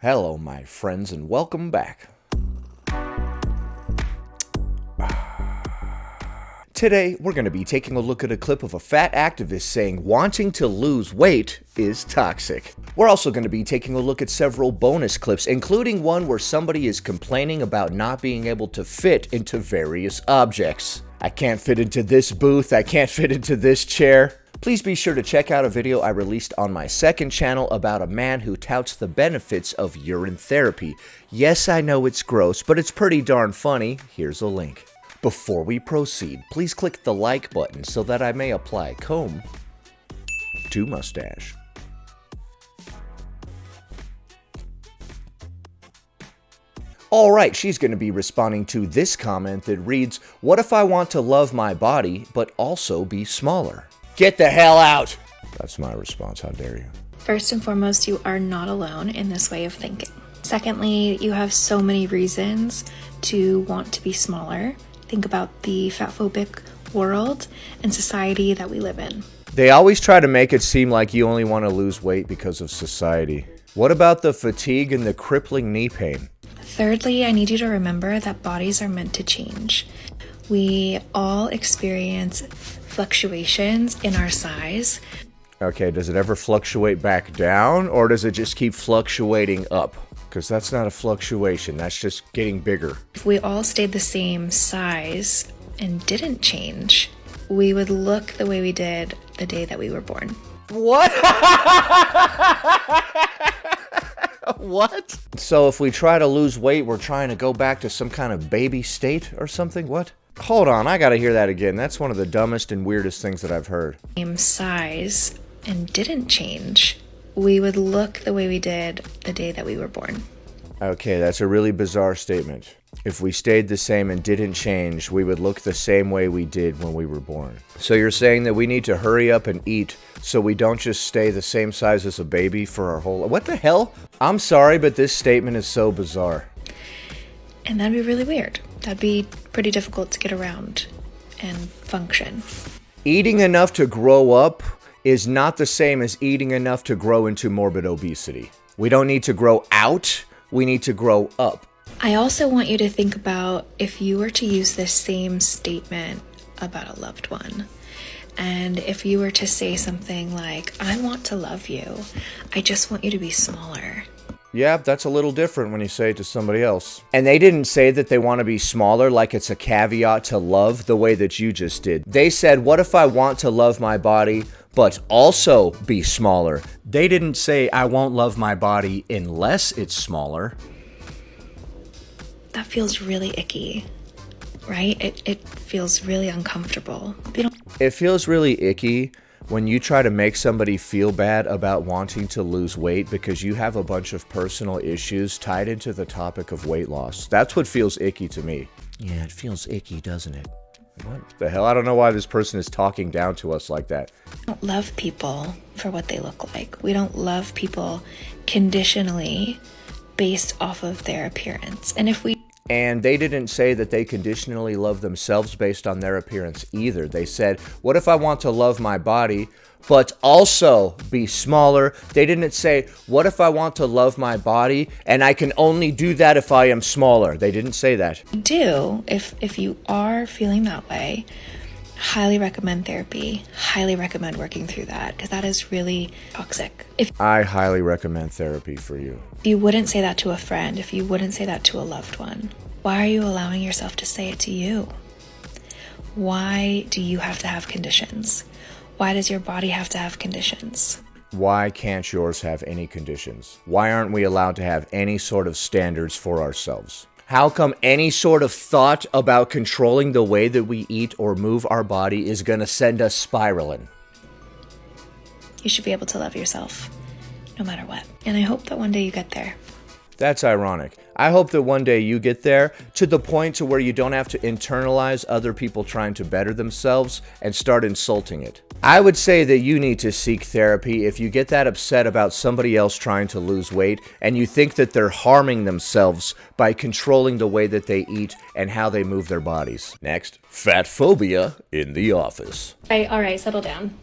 Hello, my friends, and welcome back. Today, we're going to be taking a look at a clip of a fat activist saying wanting to lose weight is toxic. We're also going to be taking a look at several bonus clips, including one where somebody is complaining about not being able to fit into various objects. I can't fit into this booth, I can't fit into this chair. Please be sure to check out a video I released on my second channel about a man who touts the benefits of urine therapy. Yes, I know it's gross, but it's pretty darn funny. Here's a link. Before we proceed, please click the like button so that I may apply comb to mustache. Alright, she's going to be responding to this comment that reads, "What if I want to love my body, but also be smaller? Get the hell out!" That's my response, how dare you. First and foremost, you are not alone in this way of thinking. Secondly, you have so many reasons to want to be smaller. Think about the fatphobic world and society that we live in. They always try to make it seem like you only want to lose weight because of society. What about the fatigue and the crippling knee pain? Thirdly, I need you to remember that bodies are meant to change. We all experience fluctuations in our size. Okay, does it ever fluctuate back down, or does it just keep fluctuating up? Because that's not a fluctuation, that's just getting bigger. If we all stayed the same size and didn't change, we would look the way we did the day that we were born. What? What? So if we try to lose weight, we're trying to go back to some kind of baby state or something? What? Hold on, I gotta hear that again. That's one of the dumbest and weirdest things that I've heard. Same size and didn't change, we would look the way we did the day that we were born. Okay, that's a really bizarre statement. If we stayed the same and didn't change, we would look the same way we did when we were born. So you're saying that we need to hurry up and eat so we don't just stay the same size as a baby for our whole life? What the hell? I'm sorry, but this statement is so bizarre. And that'd be really weird. That'd be pretty difficult to get around and function. Eating enough to grow up is not the same as eating enough to grow into morbid obesity. We don't need to grow out, we need to grow up. I also want you to think about if you were to use this same statement about a loved one, and if you were to say something like, "I want to love you, I just want you to be smaller." Yeah, that's a little different when you say it to somebody else. And they didn't say that they want to be smaller like it's a caveat to love the way that you just did. They said, what if I want to love my body, but also be smaller? They didn't say, I won't love my body unless it's smaller. That feels really icky, right? It feels really uncomfortable. It feels really icky when you try to make somebody feel bad about wanting to lose weight because you have a bunch of personal issues tied into the topic of weight loss. That's what feels icky to me. Yeah, it feels icky, doesn't it? What the hell? I don't know why this person is talking down to us like that. We don't love people for what they look like. We don't love people conditionally based off of their appearance. And they didn't say that they conditionally love themselves based on their appearance either. They said, what if I want to love my body, but also be smaller? They didn't say, what if I want to love my body, and I can only do that if I am smaller? They didn't say that. If you are feeling that way, highly recommend therapy. Highly recommend working through that, because that is really toxic. I highly recommend therapy for you. If you wouldn't say that to a friend, if you wouldn't say that to a loved one, why are you allowing yourself to say it to you? Why do you have to have conditions? Why does your body have to have conditions? Why can't yours have any conditions? Why aren't we allowed to have any sort of standards for ourselves? How come any sort of thought about controlling the way that we eat or move our body is going to send us spiraling? You should be able to love yourself, no matter what. And I hope that one day you get there. That's ironic. I hope that one day you get there to the point to where you don't have to internalize other people trying to better themselves and start insulting it. I would say that you need to seek therapy if you get that upset about somebody else trying to lose weight and you think that they're harming themselves by controlling the way that they eat and how they move their bodies. Next, fat phobia in the office. All right, settle down.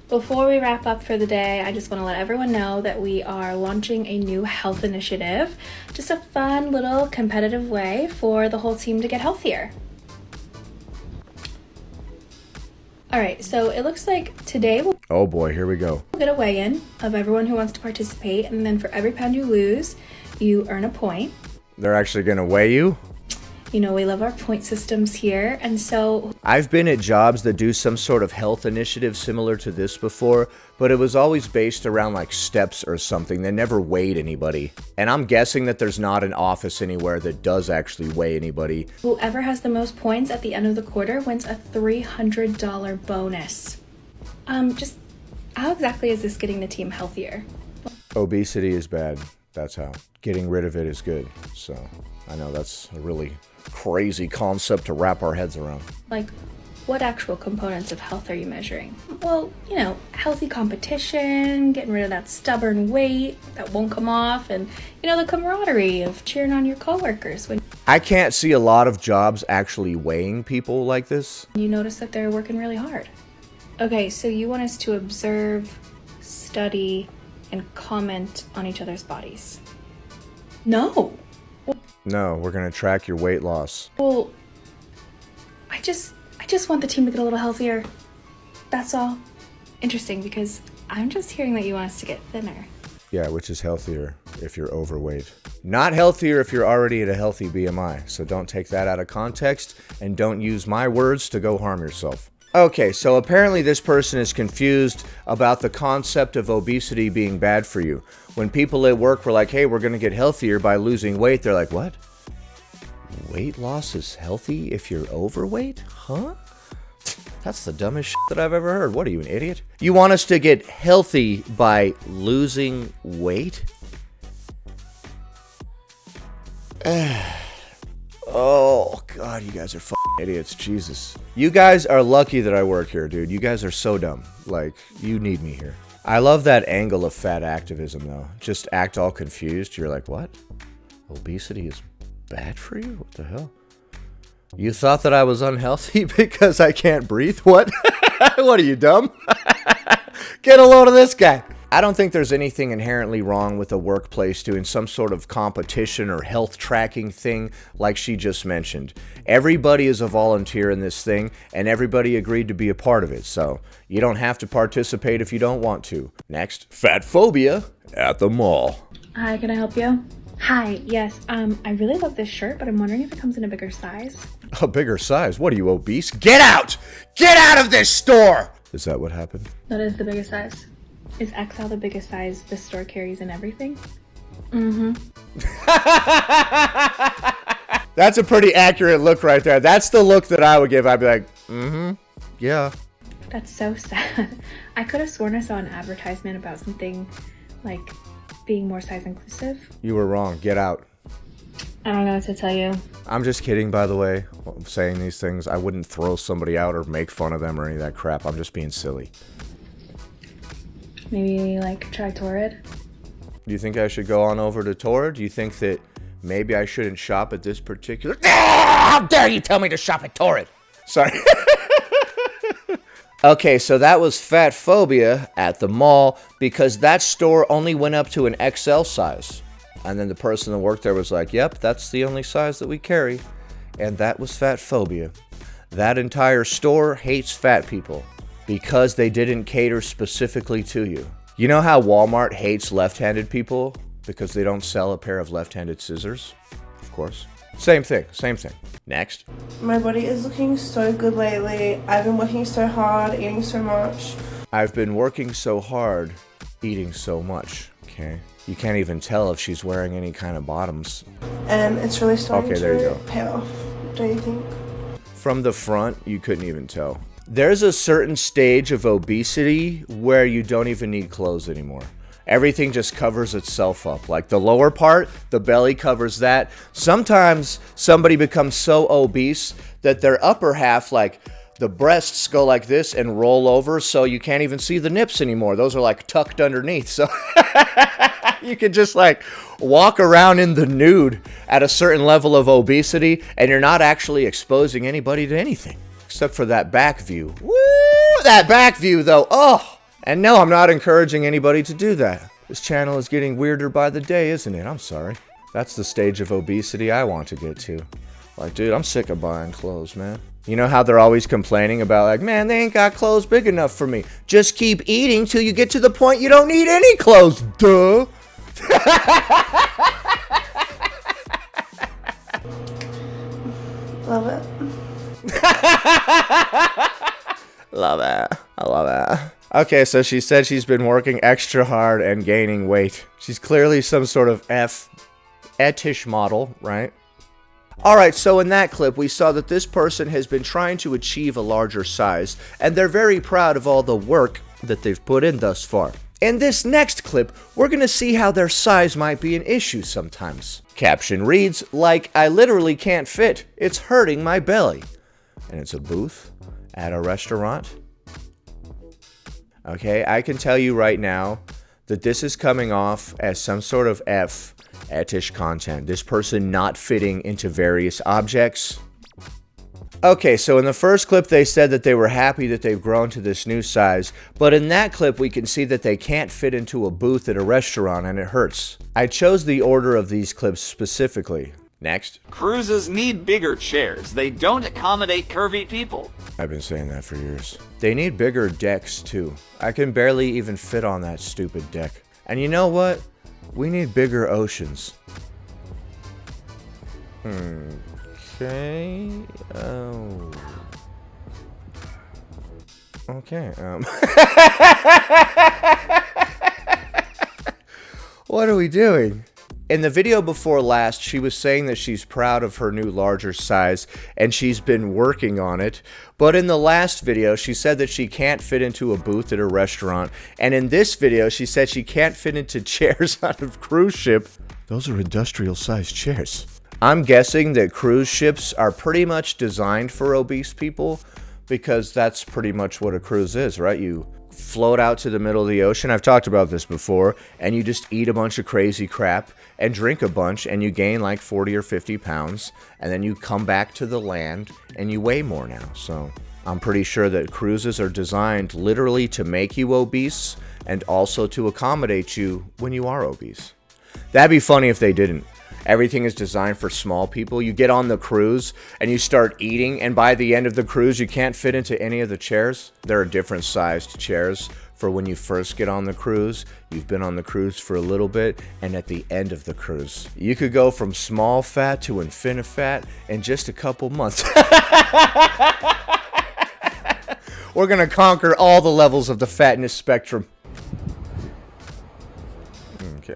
Before we wrap up for the day, I just want to let everyone know that we are launching a new health initiative. Just a fun little competitive way for the whole team to get healthier. All right, so it looks like today we'll Oh boy, here we go. get a weigh-in of everyone who wants to participate, and then for every pound you lose, you earn a point. They're actually gonna weigh you? You know, we love our point systems here, and so I've been at jobs that do some sort of health initiative similar to this before, but it was always based around like steps or something. They never weighed anybody. And I'm guessing that there's not an office anywhere that does actually weigh anybody. whoever has the most points at the end of the quarter wins a $300 bonus. Just how exactly is this getting the team healthier? Obesity is bad. That's how. Getting rid of it is good. So I know that's a really crazy concept to wrap our heads around. Like, what actual components of health are you measuring? Well, you know, healthy competition, getting rid of that stubborn weight that won't come off, and, you know, the camaraderie of cheering on your coworkers when I can't see a lot of jobs actually weighing people like this. you notice that they're working really hard. Okay, so you want us to observe, study, and comment on each other's bodies. No. No, we're gonna track your weight loss. Well, I just want the team to get a little healthier. That's all. Interesting, because I'm just hearing that you want us to get thinner. Yeah, which is healthier if you're overweight. Not healthier if you're already at a healthy BMI. So don't take that out of context and don't use my words to go harm yourself. Okay, so apparently this person is confused about the concept of obesity being bad for you. When people at work were like, hey, we're going to get healthier by losing weight, they're like, what? Weight loss is healthy if you're overweight? Huh? That's the dumbest shit that I've ever heard. What are you, an idiot? You want us to get healthy by losing weight? Oh, God, you guys are fucking idiots. Jesus. You guys are lucky that I work here, dude. You guys are so dumb. Like, you need me here. I love that angle of fat activism, though. Just act all confused. You're like, what? Obesity is bad for you? What the hell? You thought that I was unhealthy because I can't breathe? What? What are you, dumb? Get a load of this guy. I don't think there's anything inherently wrong with a workplace doing some sort of competition or health tracking thing like she just mentioned. Everybody is a volunteer in this thing, and everybody agreed to be a part of it, so you don't have to participate if you don't want to. Next, fat phobia at the mall. Hi, can I help you? Hi, yes, I really love this shirt, but I'm wondering if it comes in a bigger size. A bigger size? What are you, obese? Get out! Get out of this store! Is that what happened? That is the biggest size. Is XL the biggest size the store carries in everything? Mm-hmm. That's a pretty accurate look right there. That's the look that I would give. I'd be like, mm-hmm, yeah. That's so sad. I could have sworn I saw an advertisement about something like being more size inclusive. You were wrong. Get out. I don't know what to tell you. I'm just kidding, by the way. I'm saying these things. I wouldn't throw somebody out or make fun of them or any of that crap. I'm just being silly. Maybe like try Torrid? Do you think I should go on over to Torrid? Do you think that maybe I shouldn't shop at this particular... How dare you tell me to shop at Torrid? Sorry. Okay, so that was fat phobia at the mall because that store only went up to an XL size. And then the person that worked there was like, yep, that's the only size that we carry. And that was fat phobia. That entire store hates fat people because they didn't cater specifically to you. You know how Walmart hates left-handed people because they don't sell a pair of left-handed scissors? Of course. Same thing, same thing. Next. My body is looking so good lately. I've been working so hard, eating so much. I've been working so hard, eating so much, okay? You can't even tell if she's wearing any kind of bottoms. And it's really starting Okay, there you to go. pay off, don't you think? From the front, you couldn't even tell. There's a certain stage of obesity where you don't even need clothes anymore. Everything just covers itself up. Like the lower part, the belly covers that. Sometimes somebody becomes so obese that their upper half, like the breasts go like this and roll over so you can't even see the nips anymore. Those are like tucked underneath. So you can just like walk around in the nude at a certain level of obesity and you're not actually exposing anybody to anything. Except for that back view. Woo! That back view though, oh! And no, I'm not encouraging anybody to do that. This channel is getting weirder by the day, isn't it? I'm sorry. That's the stage of obesity I want to get to. Like, dude, I'm sick of buying clothes, man. You know how they're always complaining about, like, man, they ain't got clothes big enough for me. Just keep eating till you get to the point you don't need any clothes, duh. Love it. Love it. I love it. Okay, so she said she's been working extra hard and gaining weight. She's clearly some sort of fetish model, right? Alright, so in that clip, we saw that this person has been trying to achieve a larger size, and they're very proud of all the work that they've put in thus far. In this next clip, we're gonna see how their size might be an issue sometimes. Caption reads, like, I literally can't fit. It's hurting my belly. And it's a booth at a restaurant. Okay, I can tell you right now that this is coming off as some sort of fetish content. This person not fitting into various objects. Okay, so in the first clip they said that they were happy that they've grown to this new size, but in that clip we can see that they can't fit into a booth at a restaurant and it hurts. I chose the order of these clips specifically. Next. Cruises need bigger chairs. They don't accommodate curvy people. I've been saying that for years. They need bigger decks too. I can barely even fit on that stupid deck. And you know what? We need bigger oceans. Okay. Oh. Okay. What are we doing? In the video before last, she was saying that she's proud of her new larger size and she's been working on it. But in the last video, she said that she can't fit into a booth at a restaurant. And in this video, she said she can't fit into chairs on a cruise ship. Those are industrial-sized chairs. I'm guessing that cruise ships are pretty much designed for obese people because that's pretty much what a cruise is, right? You float out to the middle of the ocean. I've talked about this before, and you just eat a bunch of crazy crap and drink a bunch and you gain like 40 or 50 pounds and then you come back to the land and you weigh more now. So I'm pretty sure that cruises are designed literally to make you obese and also to accommodate you when you are obese. That'd be funny if they didn't. Everything is designed for small people. You get on the cruise and you start eating, and by the end of the cruise, you can't fit into any of the chairs. There are different sized chairs for when you first get on the cruise. You've been on the cruise for a little bit, and at the end of the cruise, you could go from small fat to infinite fat in just a couple months. We're gonna conquer all the levels of the fatness spectrum.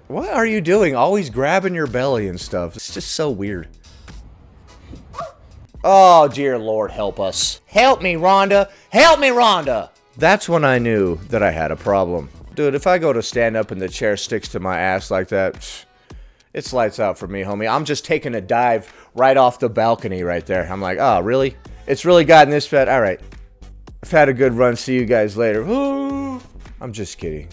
What are you doing? Always grabbing your belly and stuff. It's just so weird. Oh, dear Lord, help us. Help me, Rhonda. Help me, Rhonda. That's when I knew that I had a problem. Dude, if I go to stand up and the chair sticks to my ass like that, it's lights out for me, homie. I'm just taking a dive right off the balcony right there. I'm like, oh, really? It's really gotten this fat? All right. I've had a good run. See you guys later. Ooh. I'm just kidding.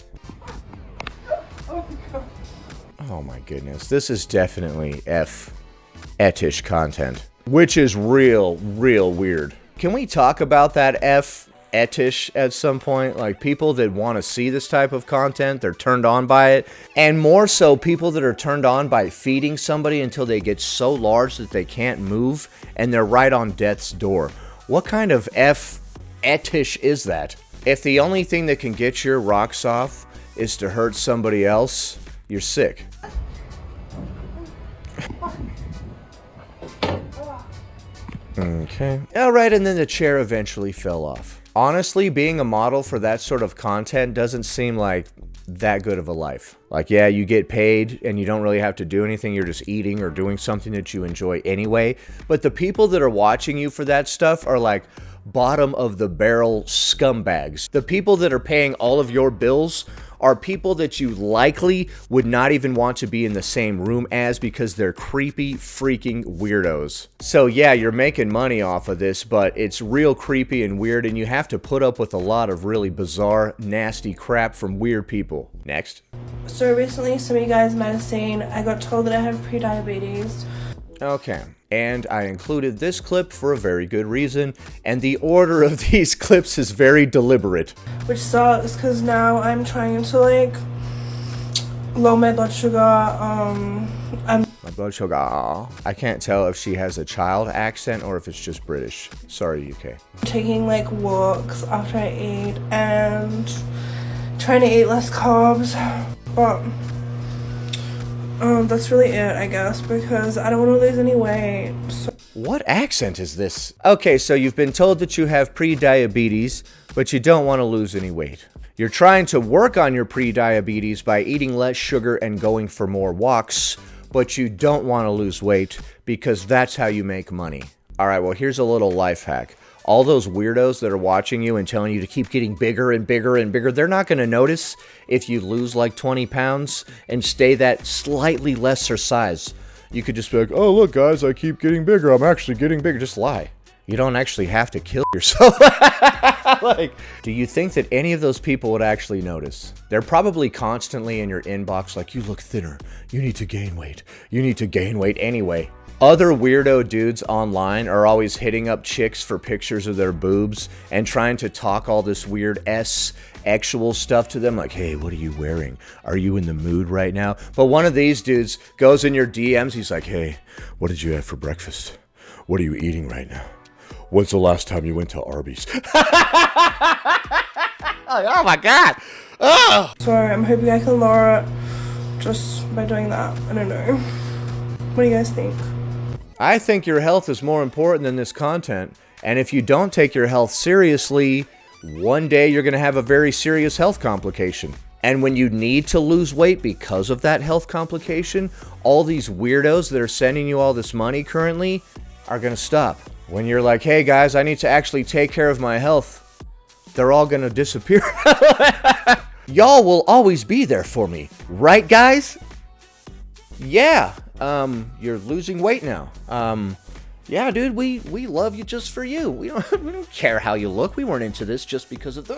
Oh my goodness, this is definitely fetish content, which is real weird. Can we talk about that fetish at some point? Like people that want to see this type of content, they're turned on by it, and more so people that are turned on by feeding somebody until they get so large that they can't move and they're right on death's door. What kind of fetish is that? If the only thing that can get your rocks off is to hurt somebody else, you're sick. Okay. Alright, and then the chair eventually fell off. Honestly, being a model for that sort of content doesn't seem like that good of a life. Like, yeah, you get paid and you don't really have to do anything. You're just eating or doing something that you enjoy anyway. But the people that are watching you for that stuff are like bottom of the barrel scumbags. The people that are paying all of your bills are people that you likely would not even want to be in the same room as because they're creepy freaking weirdos. So yeah, you're making money off of this, but it's real creepy and weird, and you have to put up with a lot of really bizarre, nasty crap from weird people. Next. So recently, some of you guys might have seen, I got told that I have pre-diabetes. Okay, and I included this clip for a very good reason, and the order of these clips is very deliberate. Which sucks, because now I'm trying to, like, lower my blood sugar. My blood sugar. I can't tell if she has a child accent or if it's just British. Sorry, UK. Taking, like, walks after I eat and trying to eat less carbs. But that's really it, I guess, because I don't want to lose any weight. So What accent is this? Okay, so you've been told that you have pre-diabetes, but you don't want to lose any weight. You're trying to work on your pre-diabetes by eating less sugar and going for more walks, but you don't want to lose weight because that's how you make money. All right, well, here's a little life hack. All those weirdos that are watching you and telling you to keep getting bigger and bigger and bigger, they're not going to notice if you lose like 20 pounds and stay that slightly lesser size. You could just be like, oh, look, guys, I keep getting bigger. I'm actually getting bigger. Just lie. You don't actually have to kill yourself. Like, do you think that any of those people would actually notice? They're probably constantly in your inbox like, you look thinner. You need to gain weight. You need to gain weight anyway. Other weirdo dudes online are always hitting up chicks for pictures of their boobs and trying to talk all this weird sexual stuff to them like, hey, what are you wearing? Are you in the mood right now? But one of these dudes goes in your DMs, he's like, hey, what did you have for breakfast? What are you eating right now? When's the last time you went to Arby's? Oh my God. Oh. sorry, I'm hoping I can lower it just by doing that. I don't know. What do you guys think? I think your health is more important than this content. And if you don't take your health seriously, one day you're going to have a very serious health complication. And when you need to lose weight because of that health complication, all these weirdos that are sending you all this money currently are going to stop. When you're like, hey guys, I need to actually take care of my health, they're all going to disappear. Y'all will always be there for me. Right, guys? Yeah. You're losing weight now. Yeah, dude, we love you just for you. We don't care how you look. We weren't into this just because of the...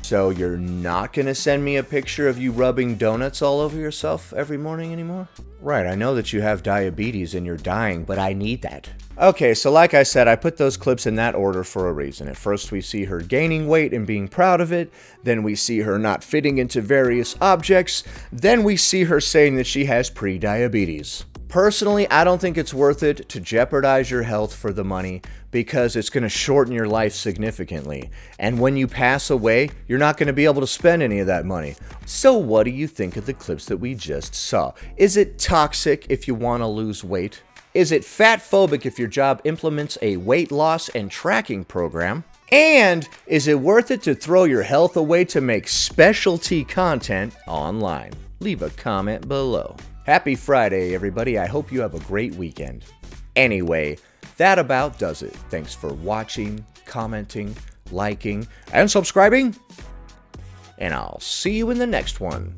So you're not gonna send me a picture of you rubbing donuts all over yourself every morning anymore? Right, I know that you have diabetes and you're dying, but I need that. Okay, so like I said, I put those clips in that order for a reason. At first we see her gaining weight and being proud of it, then we see her not fitting into various objects, then we see her saying that she has pre-diabetes. Personally, I don't think it's worth it to jeopardize your health for the money because it's going to shorten your life significantly. And when you pass away, you're not going to be able to spend any of that money. So what do you think of the clips that we just saw? Is it toxic if you want to lose weight? Is it fatphobic if your job implements a weight loss and tracking program? And is it worth it to throw your health away to make specialty content online? Leave a comment below. Happy Friday, everybody. I hope you have a great weekend. Anyway, that about does it. Thanks for watching, commenting, liking, and subscribing. And I'll see you in the next one.